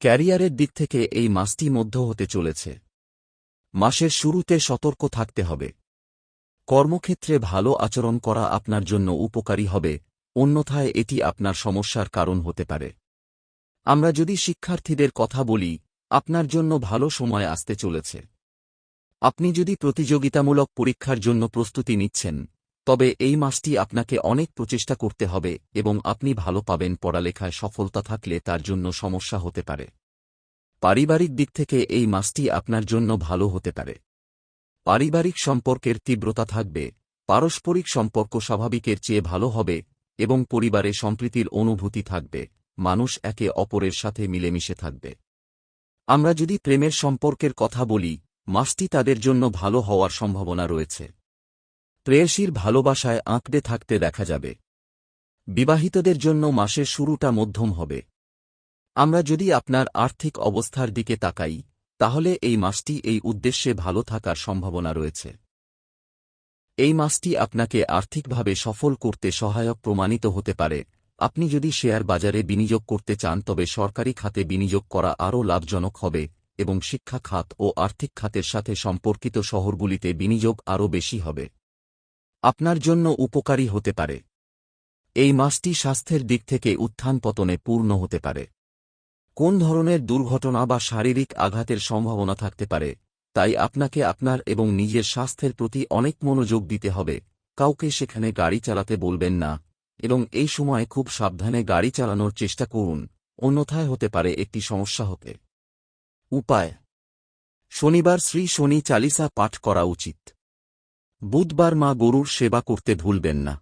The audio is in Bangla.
ক্যারিয়ারের দিক থেকে এই মাসটি মধ্য হতে চলেছে। মাসের শুরুতে সতর্ক থাকতে হবে। কর্মক্ষেত্রে ভালো আচরণ করা আপনার জন্য উপকারী হবে, অন্যথায় এটি আপনার সমস্যার কারণ হতে পারে। আমরা যদি শিক্ষার্থীদের কথা বলি, আপনার জন্য ভালো সময় আসতে চলেছে। আপনি যদি প্রতিযোগিতামূলক পরীক্ষার জন্য প্রস্তুতি নিচ্ছেন, তবে এই মাসটি আপনাকে অনেক প্রচেষ্টা করতে হবে এবং আপনি ভালো পাবেন। পড়ালেখায় সফলতা থাকলে তার জন্য সমস্যা হতে পারে। পারিবারিক দিক থেকে এই মাসটি আপনার জন্য ভালো হতে পারে। পারিবারিক সম্পর্কের তীব্রতা থাকবে, পারস্পরিক সম্পর্ক স্বাভাবিকের চেয়ে ভালো হবে এবং পরিবারে সম্প্রীতির অনুভূতি থাকবে, মানুষ একে অপরের সাথে মিলেমিশে থাকবে। আমরা যদি প্রেমের সম্পর্কের কথা বলি, মাসটি তাদের জন্য ভালো হওয়ার সম্ভাবনা রয়েছে। প্রেয়সীর ভালোবাসায় আঁকড়ে থাকতে দেখা যাবে। বিবাহিতদের জন্য মাসের শুরুটা মধ্যম হবে। আমরা যদি আপনার আর্থিক অবস্থার দিকে তাকাই, তাহলে এই মাসটি এই উদ্দেশ্যে ভালো থাকার সম্ভাবনা রয়েছে। এই মাসটি আপনাকে আর্থিকভাবে সফল করতে সহায়ক প্রমাণিত হতে পারে। আপনি যদি শেয়ার বাজারে বিনিয়োগ করতে চান, তবে সরকারি খাতে বিনিয়োগ করা আরও লাভজনক হবে এবং শিক্ষা খাত ও আর্থিক খাতের সাথে সম্পর্কিত শহরগুলিতে বিনিয়োগ আরও বেশি হবে। আপনার জন্য উপকারী হতে পারে। এই মাসটি স্বাস্থ্যের দিক থেকে উত্থান পতনে পূর্ণ হতে পারে। কোন ধরনের দুর্ঘটনা বা শারীরিক আঘাতের সম্ভাবনা থাকতে পারে, তাই আপনাকে আপনার এবং নিজের স্বাস্থ্যের প্রতি অনেক মনোযোগ দিতে হবে। কাউকে সেখানে গাড়ি চালাতে বলবেন না এবং এই সময় খুব সাবধানে গাড়ি চালানোর চেষ্টা করুন, অন্যথায় হতে পারে একটি সমস্যা হতে। উপায়: শনিবার শ্রী শনি চালিসা পাঠ করা উচিত। বুধবার মা গরুর সেবা করতে ভুলবেন না।